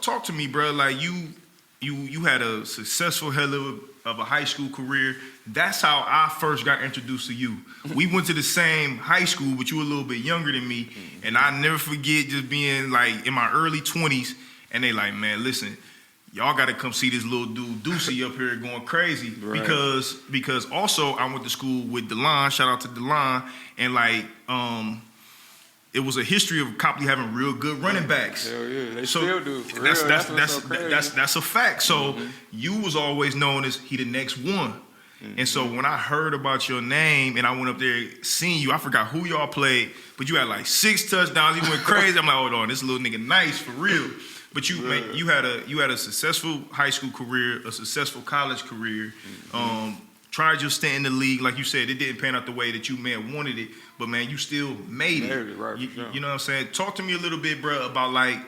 talk to me, bro. Like you had a successful hell of a high school career. That's how I first got introduced to you. We went to the same high school, but you were a little bit younger than me. And I never forget just being like in my early 20s, and they like, man, listen, y'all got to come see this little dude Deucey up here going crazy. Right. Because also I went to school with DeLon. Shout out to DeLon. And like it was a history of Copley having real good running backs. Hell yeah, they still do. For real. That's a fact. So you was always known as he the next one. And so when I heard about your name and I went up there seeing you, I forgot who y'all played, but you had like 6 touchdowns. You went crazy. I'm like, hold on, this little nigga nice for real. But you had a successful high school career, a successful college career. Tried your stint in the league, like you said, it didn't pan out the way that you may have wanted it, but man, you still made it. Right, you know what I'm saying? Talk to me a little bit, bro, about like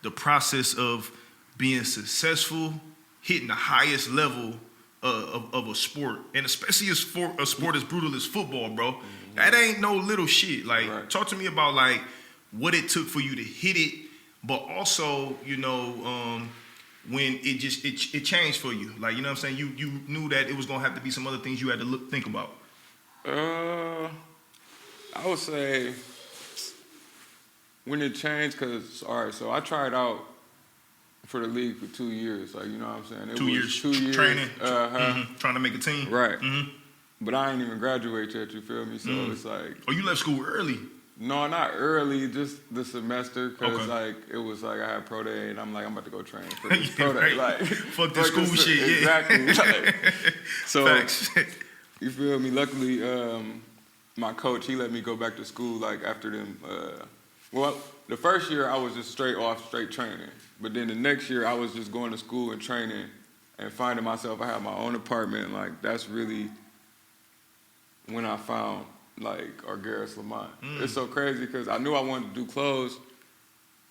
the process of being successful, hitting the highest level of a sport, and especially a sport as brutal as football, bro. That ain't no little shit. Like, talk to me about like what it took for you to hit it, but also, you know, when it changed for you. Like, you know what I'm saying? You knew that it was gonna have to be some other things you had to think about. I would say when it changed, cause all right, so I tried out for the league for 2 years. Like, you know what I'm saying? 2 years. 2 years training, trying to make a team. Right. But I ain't even graduate yet. You feel me? So it's like. Oh, you left school early. No, not early, just the semester, because like it was like I had pro day, and I'm like, I'm about to go train for this pro day. Like, fuck the school shit, exactly. Like, so facts. You feel me? Luckily, my coach, he let me go back to school like after them. Well, the first year I was just straight training, but then the next year I was just going to school and training and finding myself. I had my own apartment. Like, that's really when I found like Aregeros Lamont. It's so crazy because I knew I wanted to do clothes,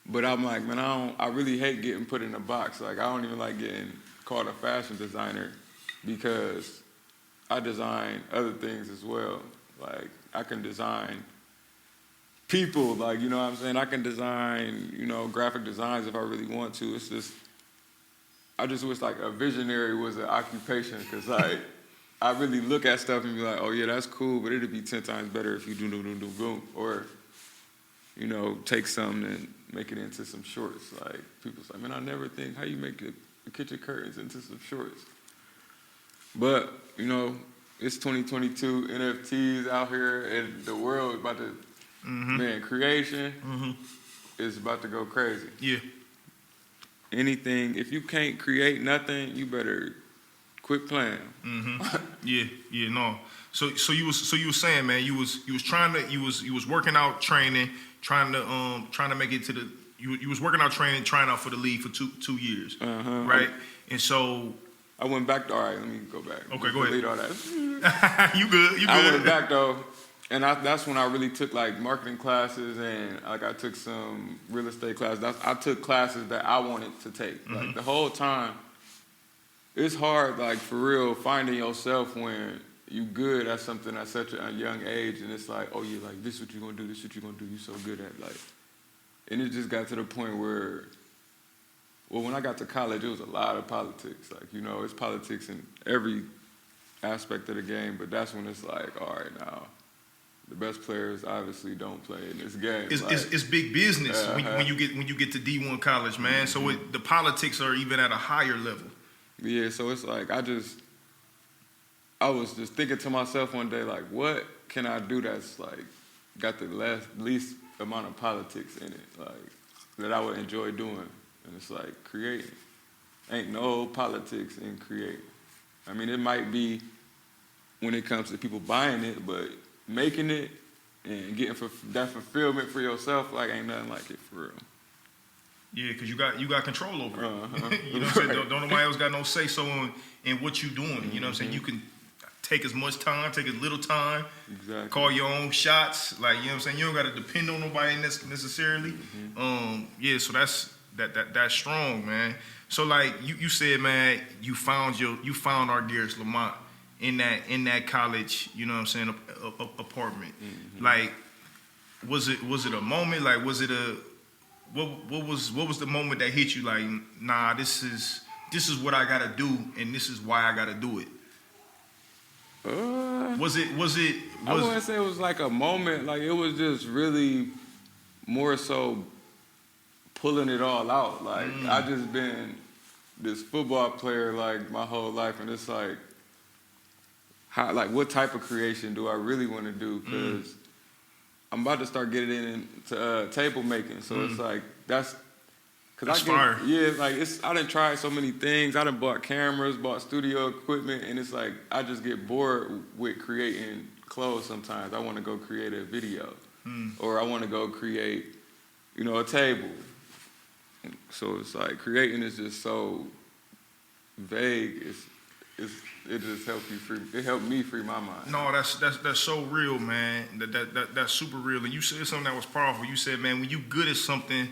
but I'm like, man, I really hate getting put in a box. Like, I don't even like getting called a fashion designer because I design other things as well. Like, I can design people, like, you know what I'm saying? I can design, you know, graphic designs if I really want to. It's just, I just wish like a visionary was an occupation, because like, I really look at stuff and be like, oh yeah, that's cool, but it'd be 10 times better if you do boom. Or, you know, take something and make it into some shorts. Like, people's like, man, I never think how you make the kitchen curtains into some shorts. But, you know, it's 2022, NFTs out here, and the world is about to, man, creation is about to go crazy. Yeah. Anything, if you can't create nothing, you better quit playing. No. So you was saying, man, you was working out, training, trying to make it to the. You was working out, training, trying out for the league for two years, right? And so I went back to, all right, let me go back. Okay, go ahead. Delete all that. You good. I went back though, and that's when I really took like marketing classes, and like I took some real estate classes. I took classes that I wanted to take. Like, the whole time, it's hard, like, for real, finding yourself when you good at something at such a young age, and it's like, oh yeah, like, this is what you're gonna do, this is what you're gonna do, you're so good at, like. And it just got to the point where, well, when I got to college, it was a lot of politics. Like, you know, it's politics in every aspect of the game, but that's when it's like, all right, now, the best players obviously don't play in this game. It's big business when you get to D1 college, man. So the politics are even at a higher level. Yeah, so it's like I was just thinking to myself one day, like, what can I do that's like got the least amount of politics in it, like, that I would enjoy doing? And it's like creating. Ain't no politics in creating. I mean, it might be when it comes to people buying it, but making it and getting that fulfillment for yourself, like, ain't nothing like it for real. Yeah, because you got control over it. You know what I'm saying? Don't nobody else got no say so in what you doing. You know what I'm saying? You can take as much time, take as little time, call your own shots. Like, you know what I'm saying? You don't got to depend on nobody necessarily. So that's strong, man. So like you said, man, you found Aregeros Lamont in that college, you know what I'm saying, apartment. Like, was it a moment? Like, was it what was the moment that hit you like, nah, this is what I gotta do, and this is why I gotta do it? Was it I wouldn't say it was like a moment. Like it was just really more so pulling it all out. Like I just been this football player like my whole life, and it's like, how, like what type of creation do I really want to do? Because I'm about to start getting into table making, so it's like that's fire. Yeah, like I done tried so many things. I done bought cameras, bought studio equipment, and it's like I just get bored with creating clothes sometimes. I want to go create a video, or I want to go create, a table. So it's like creating is just so vague. It just helps you free. It helped me free my mind. No, that's so real, man. That's super real. And you said something that was powerful. You said, man, when you good at something,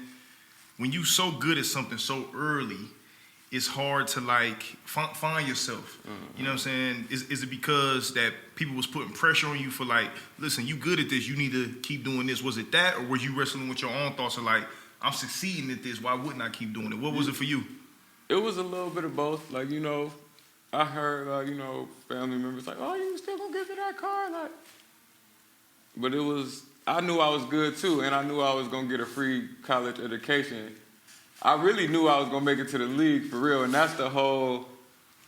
when you so good at something so early, it's hard to like find yourself. You know what I'm saying? Is it because that people was putting pressure on you for like, listen, you good at this, you need to keep doing this? Was it that, or were you wrestling with your own thoughts of like, I'm succeeding at this, why wouldn't I keep doing it? What was it for you? It was a little bit of both. Like, I heard, family members like, oh, you still gonna get to that car? Like, but I knew I was good too, and I knew I was gonna get a free college education. I really knew I was gonna make it to the league for real, and that's the whole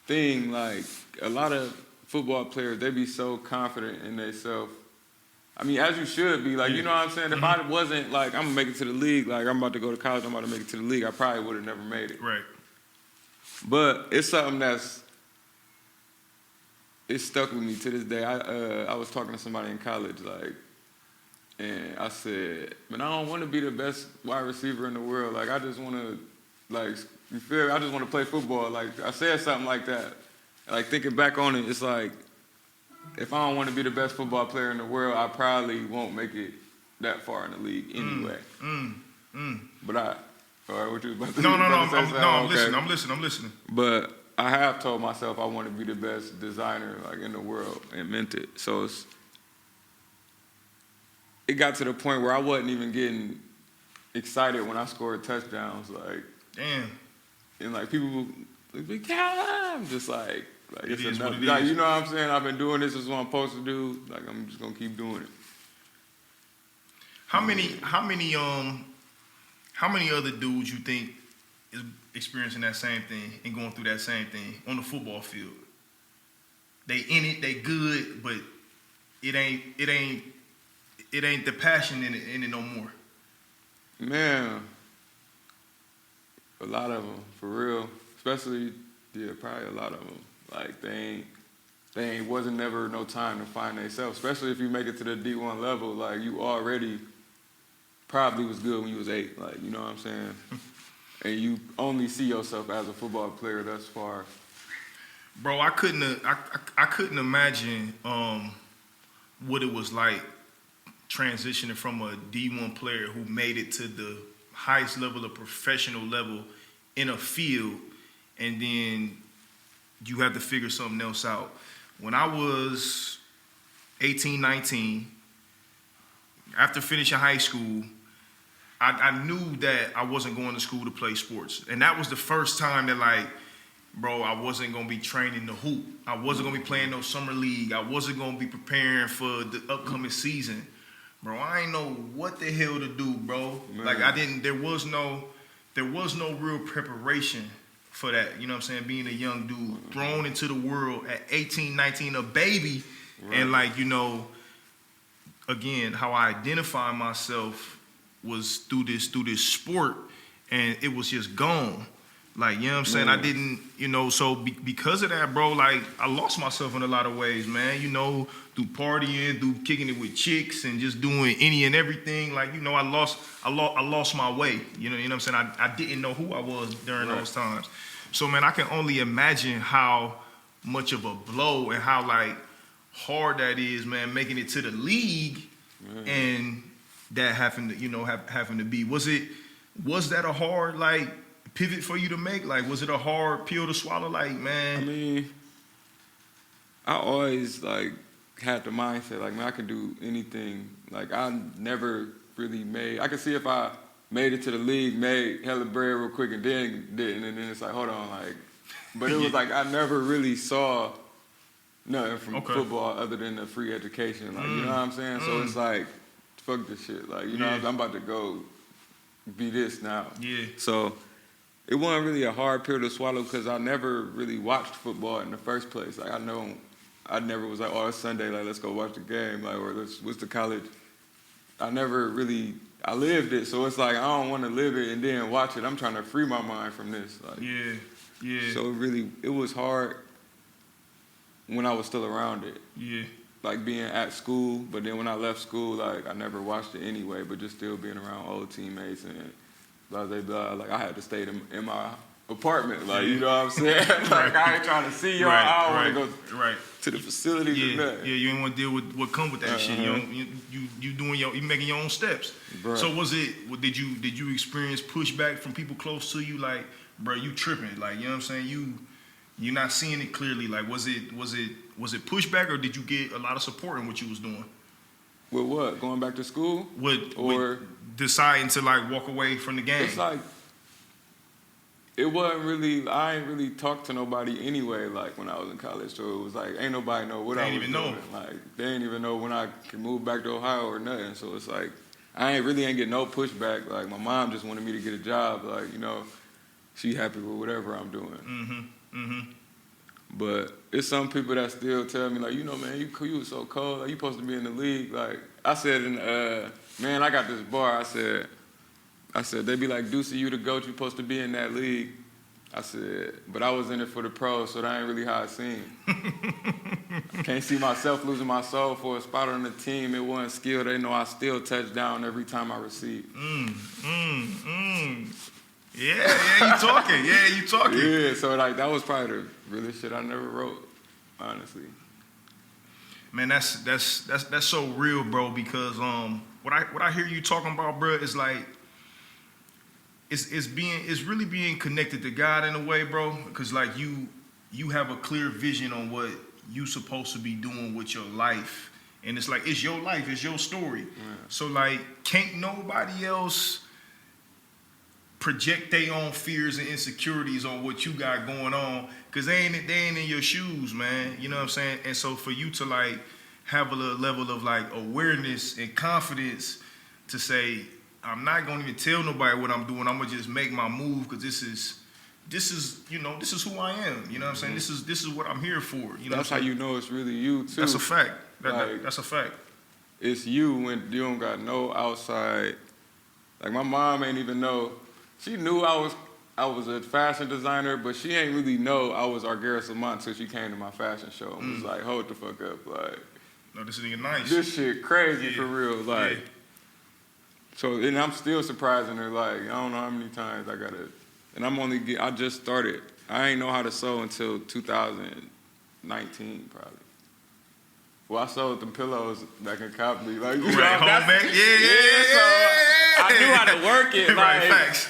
thing. Like, a lot of football players, they be so confident in themselves. I mean, as you should be. Like, you know what I'm saying? If I wasn't like, I'm gonna make it to the league, like I'm about to go to college, I'm about to make it to the league, I probably would have never made it. Right. But it's something it's stuck with me to this day. I was talking to somebody in college, like, and I said, man, I don't want to be the best wide receiver in the world. Like, I just want to, like, you feel me? I just want to play football. Like, I said something like that. Like, thinking back on it, it's like, if I don't want to be the best football player in the world, I probably won't make it that far in the league anyway. But all right, what you was about to say? No, Okay. I'm listening. But I have told myself I want to be the best designer like in the world and meant it. So it got to the point where I wasn't even getting excited when I scored touchdowns. Like, damn. And like people would be, I'm just like it it's is enough. what it Like, is. you know what I'm saying? I've been doing this. This is what I'm supposed to do. Like, I'm just gonna keep doing it. How many other dudes you think is experiencing that same thing and going through that same thing on the football field? They in it, they good, but it ain't the passion in it no more. Man, a lot of them, for real. Especially, probably a lot of them. Like, they wasn't never no time to find themselves. Especially if you make it to the D1 level, like, you already probably was good when you was 8. Like, you know what I'm saying? And you only see yourself as a football player thus far. Bro, I couldn't imagine what it was like transitioning from a D1 player who made it to the highest level of professional level in a field, and then you have to figure something else out. When I was 18, 19, after finishing high school, I knew that I wasn't going to school to play sports. And that was the first time that, like, bro, I wasn't going to be training to hoop. I wasn't going to be playing no summer league. I wasn't going to be preparing for the upcoming season. Bro, I ain't know what the hell to do, bro. Man. Like, there was no real preparation for that. You know what I'm saying? Being a young dude, thrown into the world at 18, 19, a baby. Right. And, like, again, how I identify myself was through this sport, and it was just gone. Like, you know what I'm saying? I didn't, so because of that, bro, like, I lost myself in a lot of ways, man. Through partying, through kicking it with chicks, and just doing any and everything. Like, I lost my way. You know what I'm saying? I didn't know who I was during those times. So, man, I can only imagine how much of a blow and how, like, hard that is, man, making it to the league, and that having to be. Was that a hard, like, pivot for you to make? Like, was it a hard pill to swallow? Like, man, I mean, I always like had the mindset like, man, I can do anything. Like, I never really I could see if I made it to the league, made hella bread real quick, and then didn't. And then it's like, hold on, like, but it was like I never really saw nothing from football other than the free education. Like, you know what I'm saying? So it's like, fuck this shit. Like, you know, I'm about to go be this now. Yeah. So it wasn't really a hard pill to swallow because I never really watched football in the first place. Like, I never was like, oh, it's Sunday, like, let's go watch the game, like, or what's the college? I never really, I lived it, so it's like, I don't want to live it and then watch it. I'm trying to free my mind from this. Like, yeah. So it was hard when I was still around it. Yeah. Like being at school, but then when I left school, like, I never watched it anyway, but just still being around old teammates and blah, blah, blah. Like, I had to stay in my apartment, like, you know what I'm saying? Like, I ain't trying to see y'all. I don't want to go to the facilities or nothing. Yeah, you ain't want to deal with what come with that shit. You doing you making your own steps. Right. So did you experience pushback from people close to you? Like, bro, you tripping? Like, you know what I'm saying? You're not seeing it clearly. Like, was it pushback, or did you get a lot of support in what you was doing? With what? Going back to school? With deciding to, like, walk away from the game? It's like, it wasn't really, I ain't really talked to nobody anyway, like, when I was in college. So it was like, ain't nobody know what I was doing. Like, they ain't even know when I could move back to Ohio or nothing. So it's like, I ain't get no pushback. Like, my mom just wanted me to get a job. Like, you know, she happy with whatever I'm doing. But it's some people that still tell me, like, you know, man, you was so cold. Like, you supposed to be in the league. Like, I said, man, I got this bar. I said, they be like, Deucey, you the GOAT, you supposed to be in that league. I said, but I was in it for the pros, so that ain't really how it seemed. I can't see myself losing my soul for a spot on the team. It wasn't skill. They know I still touch down every time I receive. Yeah, you talking. Yeah, so like that was probably the realest shit I never wrote, honestly. Man, that's so real, bro, because what I hear you talking about, bro, is like it's really being connected to God in a way, bro, because like you have a clear vision on what you supposed to be doing with your life, and it's like it's your life, it's your story. Yeah. So like, can't nobody else project their own fears and insecurities on what you got going on, because they ain't in your shoes, man. You know what I'm saying? And so for you to like have a level of like awareness and confidence to say, I'm not gonna even tell nobody what I'm doing. I'm gonna just make my move, because this is you know, this is who I am. You know what I'm saying? This is what I'm here for. You know, that's how you know it's really you too. That's a fact. Like, that's a fact. It's you when you don't got no outside. Like, my mom ain't even know. She knew I was a fashion designer, but she ain't really know I was Aregeros Lamont until she came to my fashion show and was like, hold the fuck up. Like, no, this nigga nice. This shit crazy for real. Like, so, and I'm still surprising her. Like, I don't know how many times I got it. And I just started. I ain't know how to sew until 2019, probably. Well, I sold them pillows back in Copley. Like, you know, homemade? So I knew how to work it. Like, facts.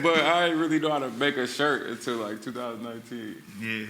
But I didn't really know how to make a shirt until like 2019. Yeah.